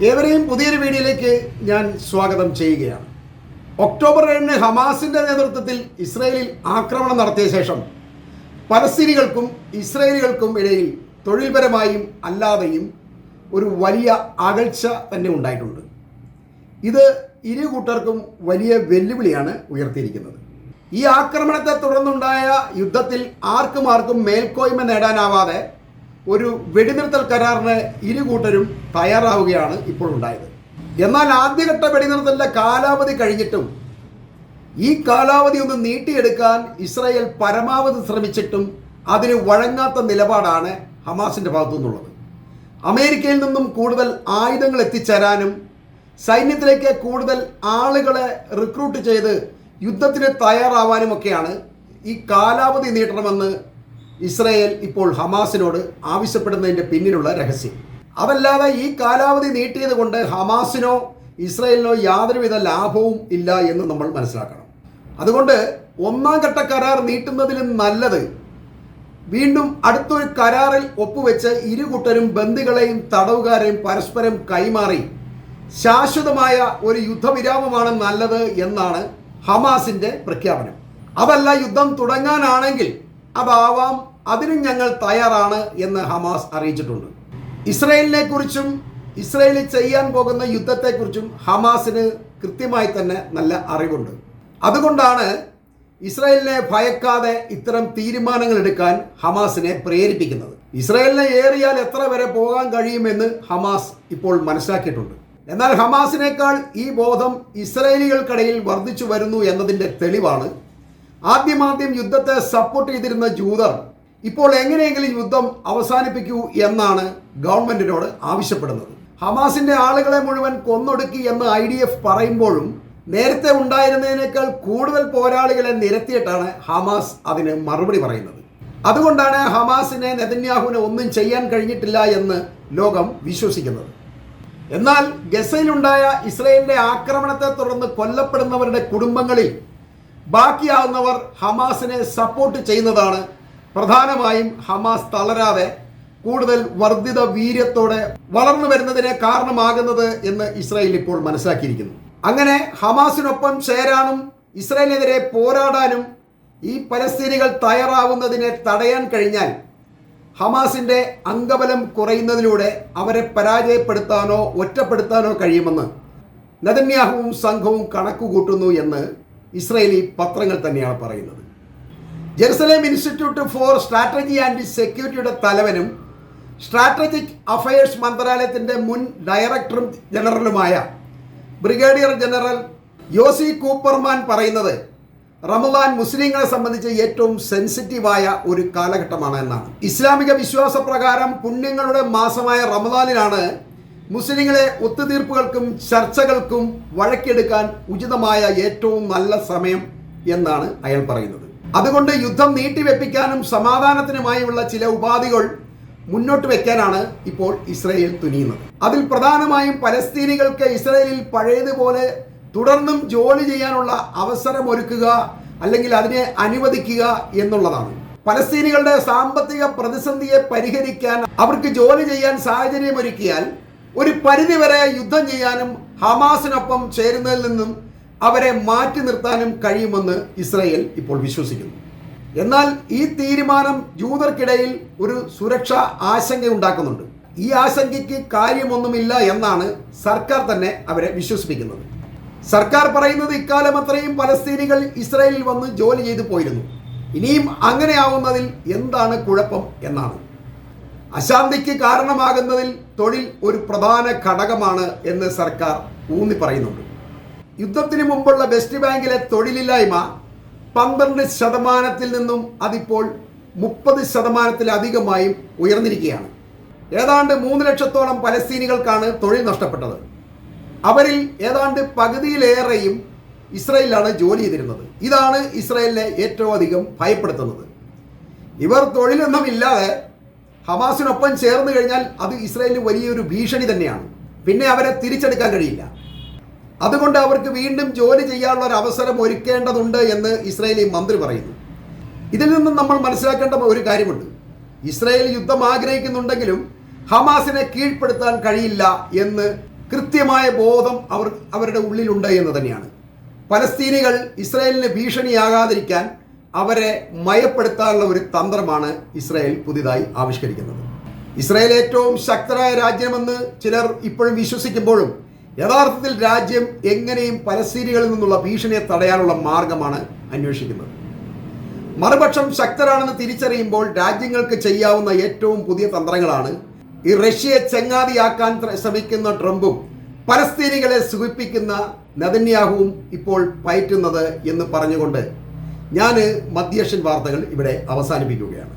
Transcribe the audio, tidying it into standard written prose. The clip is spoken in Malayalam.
ഏവരെയും പുതിയൊരു വീഡിയോയിലേക്ക് ഞാൻ സ്വാഗതം ചെയ്യുകയാണ്. ഒക്ടോബർ 7 ഹമാസിൻ്റെ നേതൃത്വത്തിൽ ഇസ്രായേലിൽ ആക്രമണം നടത്തിയ ശേഷം പലസ്തീനികൾക്കും ഇസ്രായേലികൾക്കും ഇടയിൽ തൊഴിൽപരമായും അല്ലാതെയും ഒരു വലിയ അകൽച്ച തന്നെ ഉണ്ടായിട്ടുണ്ട്. ഇത് ഇരു കൂട്ടർക്കും വലിയ വെല്ലുവിളിയാണ് ഉയർത്തിയിരിക്കുന്നത്. ഈ ആക്രമണത്തെ തുടർന്നുണ്ടായ യുദ്ധത്തിൽ ആർക്കും മേൽക്കോയ്മ നേടാനാവാതെ ഒരു വെടിനിർത്തൽ കരാറിന് ഇരു കൂട്ടരും തയ്യാറാവുകയാണ് ഇപ്പോൾ ഉണ്ടായത്. എന്നാൽ ആദ്യഘട്ട വെടിനിർത്തലിൻ്റെ കാലാവധി കഴിഞ്ഞിട്ടും ഈ കാലാവധി ഒന്ന് നീട്ടിയെടുക്കാൻ ഇസ്രായേൽ പരമാവധി ശ്രമിച്ചിട്ടും അതിന് വഴങ്ങാത്ത നിലപാടാണ് ഹമാസിൻ്റെ ഭാഗത്തു നിന്നുള്ളത്. അമേരിക്കയിൽ നിന്നും കൂടുതൽ ആയുധങ്ങൾ എത്തിച്ചേരാനും സൈന്യത്തിലേക്ക് കൂടുതൽ ആളുകളെ റിക്രൂട്ട് ചെയ്ത് യുദ്ധത്തിന് തയ്യാറാവാനുമൊക്കെയാണ് ഈ കാലാവധി നീട്ടണമെന്ന് ഇസ്രായേൽ ഇപ്പോൾ ഹമാസിനോട് ആവശ്യപ്പെടുന്നതിൻ്റെ പിന്നിലുള്ള രഹസ്യം. അതല്ലാതെ ഈ കാലാവധി നീട്ടിയത് കൊണ്ട് ഹമാസിനോ ഇസ്രായേലിനോ യാതൊരുവിധ ലാഭവും ഇല്ല എന്ന് നമ്മൾ മനസ്സിലാക്കണം. അതുകൊണ്ട് ഒന്നാം ഘട്ട കരാർ നീട്ടുന്നതിലും നല്ലത് വീണ്ടും അടുത്തൊരു കരാറിൽ ഒപ്പുവെച്ച് ഇരു കൂട്ടരും ബന്ദികളെയും തടവുകാരെയും പരസ്പരം കൈമാറി ശാശ്വതമായ ഒരു യുദ്ധവിരാമമാണ് നല്ലത് എന്നാണ് ഹമാസിൻ്റെ പ്രഖ്യാപനം. അതല്ല, യുദ്ധം തുടങ്ങാനാണെങ്കിൽ അതാവാം, അതിനും ഞങ്ങൾ തയ്യാറാണ് എന്ന് ഹമാസ് അറിയിച്ചിട്ടുണ്ട്. ഇസ്രായേലിനെ കുറിച്ചും ഇസ്രായേലിൽ ചെയ്യാൻ പോകുന്ന യുദ്ധത്തെക്കുറിച്ചും ഹമാസിന് കൃത്യമായി തന്നെ നല്ല അറിവുണ്ട്. അതുകൊണ്ടാണ് ഇസ്രായേലിനെ ഭയക്കാതെ ഇത്തരം തീരുമാനങ്ങൾ എടുക്കാൻ ഹമാസിനെ പ്രേരിപ്പിക്കുന്നത്. ഇസ്രായേലിനെ ഏറിയാൽ എത്ര വരെ പോകാൻ കഴിയുമെന്ന് ഹമാസ് ഇപ്പോൾ മനസ്സിലാക്കിയിട്ടുണ്ട്. എന്നാൽ ഹമാസിനേക്കാൾ ഈ ബോധം ഇസ്രായേലികൾക്കിടയിൽ വർദ്ധിച്ചു വരുന്നു എന്നതിൻ്റെ തെളിവാണ് ആദ്യം യുദ്ധത്തെ സപ്പോർട്ട് ചെയ്തിരുന്ന ജൂതർ ഇപ്പോൾ എങ്ങനെയെങ്കിലും യുദ്ധം അവസാനിപ്പിക്കൂ എന്നാണ് ഗവൺമെന്റിനോട് ആവശ്യപ്പെടുന്നത്. ഹമാസിന്റെ ആളുകളെ മുഴുവൻ കൊന്നൊടുക്കി എന്ന് IDF പറയുമ്പോഴും നേരത്തെ ഉണ്ടായിരുന്നതിനേക്കാൾ കൂടുതൽ പോരാളികളെ നിരത്തിയിട്ടാണ് ഹമാസ് അതിന് മറുപടി പറയുന്നത്. അതുകൊണ്ടാണ് ഹമാസിനെ നെതന്യാഹുവിന് ഒന്നും ചെയ്യാൻ കഴിഞ്ഞിട്ടില്ല എന്ന് ലോകം വിശ്വസിക്കുന്നത്. എന്നാൽ ഗസയിലുണ്ടായ ഇസ്രായേലിന്റെ ആക്രമണത്തെ തുടർന്ന് കൊല്ലപ്പെടുന്നവരുടെ കുടുംബങ്ങളിൽ ബാക്കിയാവുന്നവർ ഹമാസിനെ സപ്പോർട്ട് ചെയ്യുന്നതാണ് പ്രധാനമായും ഹമാസ് തളരാതെ കൂടുതൽ വർദ്ധിത വീര്യത്തോടെ വളർന്നു വരുന്നതിന് കാരണമാകുന്നത് എന്ന് ഇസ്രായേൽ ഇപ്പോൾ മനസ്സിലാക്കിയിരിക്കുന്നു. അങ്ങനെ ഹമാസിനൊപ്പം ചേരാനും ഇസ്രായേലിനെതിരെ പോരാടാനും ഈ പലസ്തീനികൾ തയ്യാറാവുന്നതിനെ തടയാൻ കഴിഞ്ഞാൽ ഹമാസിൻ്റെ അംഗബലം കുറയുന്നതിലൂടെ അവരെ പരാജയപ്പെടുത്താനോ ഒറ്റപ്പെടുത്താനോ കഴിയുമെന്ന് നെതന്യാഹുവും സംഘവും കണക്കുകൂട്ടുന്നു എന്ന് ഇസ്രായേലി പത്രങ്ങൾ തന്നെയാണ് പറയുന്നത്. Jerusalem institute for strategy and സെക്യൂരിറ്റിയുടെ തലവനും സ്ട്രാറ്റജിക് അഫയേഴ്സ് മന്ത്രാലയത്തിൻ്റെ മുൻ ഡയറക്ടറും ജനറലുമായ ബ്രിഗേഡിയർ ജനറൽ യോസി കൂപ്പർമാൻ പറയുന്നത് റമദാൻ മുസ്ലിങ്ങളെ സംബന്ധിച്ച് ഏറ്റവും സെൻസിറ്റീവായ ഒരു കാലഘട്ടമാണ് എന്നാണ്. ഇസ്ലാമിക വിശ്വാസപ്രകാരം പുണ്യങ്ങളുടെ മാസമായ റമദാനിലാണ് മുസ്ലിങ്ങളെ ഒത്തുതീർപ്പുകൾക്കും ചർച്ചകൾക്കും വഴക്കെടുക്കാൻ ഉചിതമായ ഏറ്റവും നല്ല സമയം എന്നാണ് അയാൾ പറയുന്നത്. അതുകൊണ്ട് യുദ്ധം നീട്ടിവെപ്പിക്കാനും സമാധാനത്തിനുമായുള്ള ചില ഉപാധികൾ മുന്നോട്ട് വെക്കാനാണ് ഇപ്പോൾ ഇസ്രായേൽ തുനിയുന്നത്. അതിൽ പ്രധാനമായും പലസ്തീനികൾക്ക് ഇസ്രായേലിൽ പഴയതുപോലെ തുടർന്നും ജോലി ചെയ്യാനുള്ള അവസരമൊരുക്കുക അല്ലെങ്കിൽ അതിനെ അനുവദിക്കുക എന്നുള്ളതാണ്. പലസ്തീനികളുടെ സാമ്പത്തിക പ്രതിസന്ധിയെ പരിഹരിക്കാൻ അവർക്ക് ജോലി ചെയ്യാൻ സാഹചര്യമൊരുക്കിയാൽ ഒരു പരിധിവരെ യുദ്ധം ചെയ്യാനും ഹമാസിനൊപ്പം ചേരുന്നതിൽ നിന്നും അവരെ മാറ്റി നിർത്താനും കഴിയുമെന്ന് ഇസ്രായേൽ ഇപ്പോൾ വിശ്വസിക്കുന്നു. എന്നാൽ ഈ തീരുമാനം ജൂതർക്കിടയിൽ ഒരു സുരക്ഷാ ആശങ്ക ഉണ്ടാക്കുന്നുണ്ട്. ഈ ആശങ്കയ്ക്ക് കാര്യമൊന്നുമില്ല എന്നാണ് സർക്കാർ തന്നെ അവരെ വിശ്വസിപ്പിക്കുന്നത്. സർക്കാർ പറയുന്നത് ഇക്കാലം അത്രയും പലസ്തീനികൾ ഇസ്രായേലിൽ വന്ന് ജോലി ചെയ്തു പോയിരുന്നു, ഇനിയും അങ്ങനെയാവുന്നതിൽ എന്താണ് കുഴപ്പം എന്നാണ്. അശാന്തിക്ക് കാരണമാകുന്നതിൽ തൊഴിൽ ഒരു പ്രധാന ഘടകമാണ് എന്ന് സർക്കാർ ഊന്നി പറയുന്നുണ്ട്. യുദ്ധത്തിന് മുമ്പുള്ള വെസ്റ്റ് ബാങ്കിലെ തൊഴിലില്ലായ്മ 12% നിന്നും അതിപ്പോൾ 30%-ലധികമായും ഉയർന്നിരിക്കുകയാണ്. ഏതാണ്ട് 3 ലക്ഷത്തോളം പലസ്തീനികൾക്കാണ് തൊഴിൽ നഷ്ടപ്പെട്ടത്. അവരിൽ ഏതാണ്ട് പകുതിയിലേറെയും ഇസ്രായേലിലാണ് ജോലി ചെയ്തിരുന്നത്. ഇതാണ് ഇസ്രായേലിനെ ഏറ്റവും അധികം ഭയപ്പെടുത്തുന്നത്. ഇവർ തൊഴിലൊന്നുമില്ലാതെ ഹമാസിനൊപ്പം ചേർന്ന് കഴിഞ്ഞാൽ അത് ഇസ്രായേലിന് വലിയൊരു ഭീഷണി തന്നെയാണ്. പിന്നെ അവരെ തിരിച്ചെടുക്കാൻ കഴിയില്ല. അതുകൊണ്ട് അവർക്ക് വീണ്ടും ജോലി ചെയ്യാനുള്ള ഒരു അവസരം ഒരുക്കേണ്ടതുണ്ട് എന്ന് ഇസ്രായേലി മന്ത്രി പറയുന്നു. ഇതിൽ നിന്നും നമ്മൾ മനസ്സിലാക്കേണ്ട ഒരു കാര്യമുണ്ട്. ഇസ്രായേൽ യുദ്ധം ആഗ്രഹിക്കുന്നുണ്ടെങ്കിലും ഹമാസിനെ കീഴ്പ്പെടുത്താൻ കഴിയില്ല എന്ന് കൃത്യമായ ബോധം അവരുടെ ഉള്ളിലുണ്ട് എന്ന് തന്നെയാണ്. പലസ്തീനികൾ ഇസ്രായേലിന് ഭീഷണിയാകാതിരിക്കാൻ അവരെ മയപ്പെടുത്താനുള്ള ഒരു തന്ത്രമാണ് ഇസ്രായേൽ പുതിയതായി ആവിഷ്കരിക്കുന്നത്. ഇസ്രായേൽ ഏറ്റവും ശക്തരായ രാജ്യമെന്ന് ചിലർ ഇപ്പോഴും വിശ്വസിക്കുമ്പോഴും യഥാർത്ഥത്തിൽ രാജ്യം എങ്ങനെയും പലസ്തീനികളിൽ നിന്നുള്ള ഭീഷണിയെ തടയാനുള്ള മാർഗമാണ് അന്വേഷിക്കുന്നത്. മറുപക്ഷം ശക്തരാണെന്ന് തിരിച്ചറിയുമ്പോൾ രാജ്യങ്ങൾക്ക് ചെയ്യാവുന്ന ഏറ്റവും പുതിയ തന്ത്രങ്ങളാണ് ഈ റഷ്യയെ ചങ്ങാതിയാക്കാൻ ശ്രമിക്കുന്ന ട്രംപും പലസ്തീനികളെ സുഖിപ്പിക്കുന്ന നെതന്യാഹുവും ഇപ്പോൾ പയറ്റുന്നത് എന്ന് പറഞ്ഞുകൊണ്ട് ഞാൻ മധ്യേഷ്യൻ വാർത്തകൾ ഇവിടെ അവസാനിപ്പിക്കുകയാണ്.